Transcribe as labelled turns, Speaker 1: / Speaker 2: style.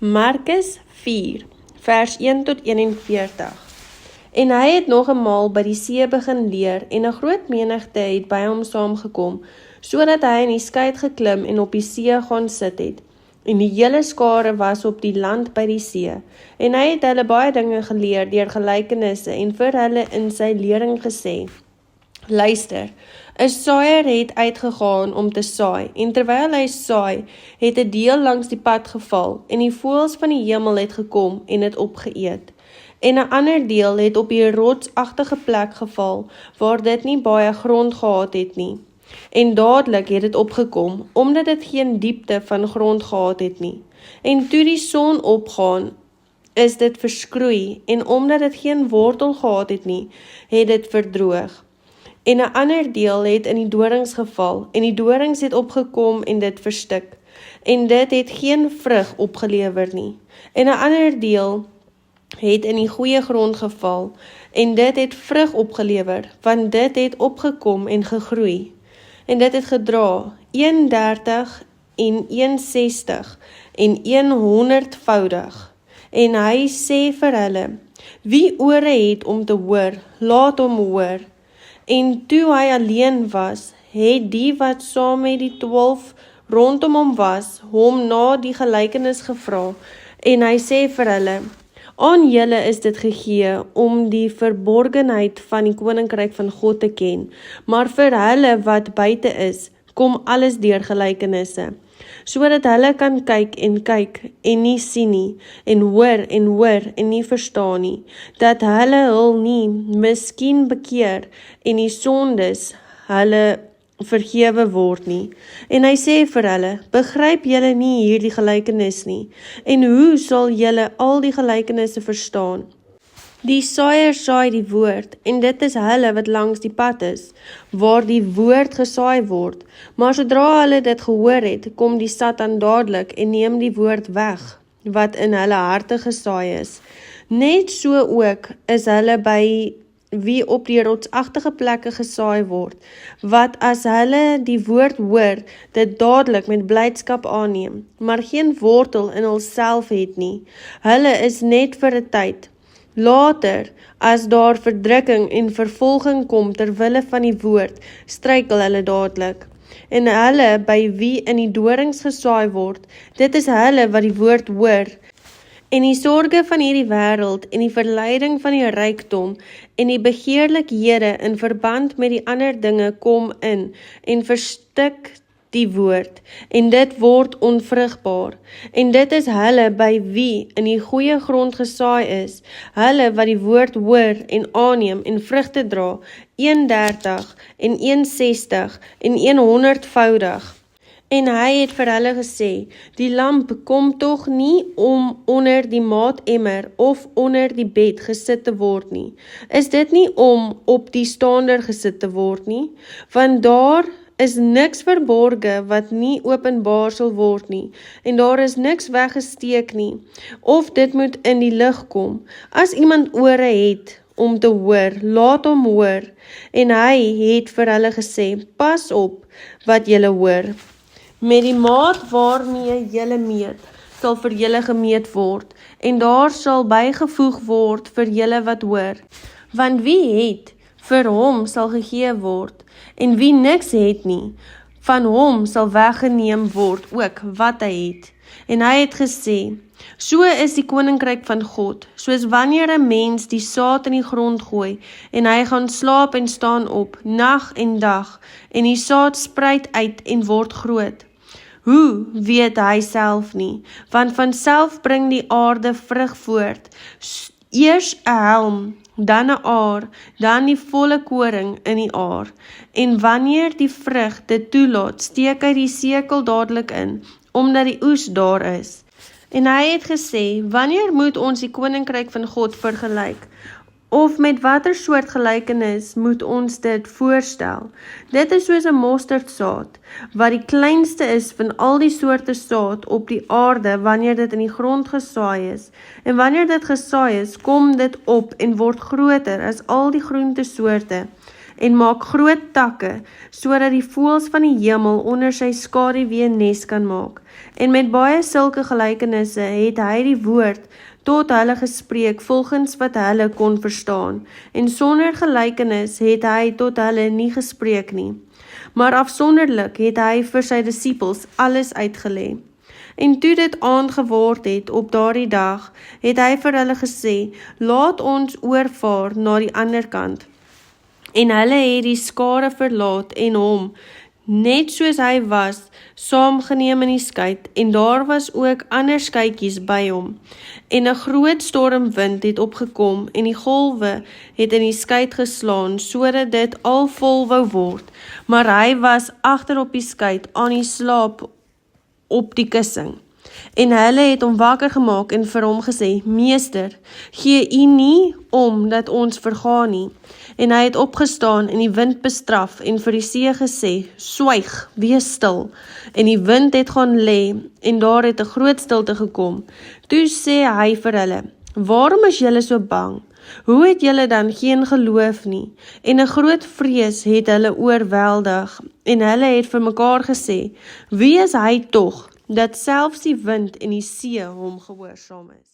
Speaker 1: Markus 4, vers 1 tot 41. En hy het nog 'n maal by die see begin leer, en 'n groot menigte het by hom saamgekom, sodat hy in die skei geklim en op die see gaan sit het. En die hele skare was op die land by die see, en hy het hulle baie dinge geleer deur gelykenisse en vir hulle in sy lering gesê: Luister, 'n saaier het uitgegaan om te saai, en terwyl hy saai, het 'n deel langs die pad geval, en die voëls van die hemel het gekom en het opgeëet. En 'n ander deel het op die rotsagtige plek geval, waar dit nie baie grond gehad het nie. En dadelik het dit opgekom, omdat dit geen diepte van grond gehad het nie. En toe die son opgaan, is dit verskroei, en omdat dit geen wortel gehad het nie, het dit verdroog. En 'n ander deel het in die dorings geval, en die dorings het opgekom en dit verstik, en dit het geen vrug opgelewer nie. En 'n ander deel het in die goeie grond geval, en dit het vrug opgelewer, want dit het opgekom en gegroei. En dit het gedra 31 en 61 en 100voudig. En hy sê vir hulle: Wie ore het om te hoor, laat hom hoor. En toe hy alleen was, het die wat saam met die 12 rondom hom was, hom na die gelykenis gevra, en hy sê vir hulle: Aan julle is dit gegee om die verborgenheid van die koninkryk van God te ken, maar vir hulle wat buite is, kom alles deur gelykenisse, sodat hulle kan kyk en nie sien nie, en hoor en nie verstaan nie, dat hulle hul nie miskien bekeer en die sondes hulle vergewe word nie. En hy sê vir hulle: Begryp julle nie hierdie gelykenis nie? En hoe sal julle al die gelykenisse verstaan? Die saaier saai die woord, en dit is hulle wat langs die pad is, waar die woord gesaai word. Maar sodra hulle dit gehoor het, kom die Satan dadelik en neem die woord weg, wat in hulle harte gesaai is. Net so ook is hulle by wie op die rotsagtige plekke gesaai word, wat as hulle die woord hoor, dit dadelik met blydskap aanneem, maar geen wortel in hulself het nie. Hulle is net vir 'n tyd. Later, as daar verdrukking en vervolging kom ter wille van die woord, struikel hulle dadelik. En hulle by wie in die dorings gesaai word, dit is hulle wat die woord hoor, en die sorge van hierdie wêreld en die verleiding van die rykdom en die begeerlikhede in verband met die ander dinge kom in en verstik die woord, en dit word onvrugbaar. En dit is hulle by wie in die goeie grond gesaai is, hulle wat die woord hoor en aanneem en vrugte dra, 31 en 61 en 100voudig. En hy het vir hulle gesê: Die lamp kom tog nie om onder die maatemmer of onder die bed gesit te word nie. Is dit nie om op die staander gesit te word nie? Want daar is niks verborge wat nie openbaar sal word nie, en daar is niks weggesteek nie, of dit moet in die lig kom. As iemand ore het om te hoor, laat hom hoor. En hy het vir hulle gesê: Pas op wat julle hoor. Met die maat waarmee julle meet, sal vir julle gemeet word, en daar sal bygevoeg word vir julle wat hoor. Want wie het, vir hom sal gegee word, en wie niks het nie, van hom sal weggeneem word ook wat hy het. En hy het gesê: So is die koninkryk van God, soos wanneer 'n mens die saad in die grond gooi, en hy gaan slaap en staan op, nag en dag, en die saad spruit uit en word groot. Hoe weet hy self nie, want van self bring die aarde vrug voort, eers 'n helm, dan 'n aar, dan die volle koring in die aar. En wanneer die vrug dit toelaat, steek hy die sekel dadelik in, omdat die oes daar is. En hy het gesê: Wanneer moet ons die koninkryk van God vergelyk? Of met watter soort gelykenis moet ons dit voorstel? Dit is soos 'n mosterdsaad, wat die kleinste is van al die soorte saad op die aarde wanneer dit in die grond gesaai is. En wanneer dit gesaai is, kom dit op en word groter as al die groentesoorte, en maak groot takke, sodat die voëls van die hemel onder sy skaduwee nes kan maak. En met baie sulke gelykenisse het hy die woord tot hulle gespreek volgens wat hulle kon verstaan, en sonder gelykenis het hy tot hulle nie gespreek nie. Maar afsonderlik het hy vir sy disippels alles uitgelê. En toe dit aand geword het op daardie dag, het hy vir hulle gesê, laat ons oorvaar na die ander kant. En hulle het die skare verlaat en hom, net soos hy was, saamgeneem in die skei, en daar was ook ander skeitjies by hom. En 'n groot stormwind het opgekom, en die golwe het in die skei geslaan, sodat dit al vol wou word. Maar hy was agter op die skei aan die slaap op die kussing. En hulle het hom wakker gemaak en vir hom gesê, Meester, gee u nie om dat ons vergaan nie. En hy het opgestaan en die wind bestraf en vir die see gesê, swyg, wees stil. En die wind het gaan lê en daar het 'n groot stilte gekom. Toe sê hy vir hulle, waarom is julle so bang? Hoe het julle dan geen geloof nie? En 'n groot vrees het hulle oorweldig, en hulle het vir mekaar gesê, wie is hy tog, dat selfs die wind en die see hom gehoorsaam is?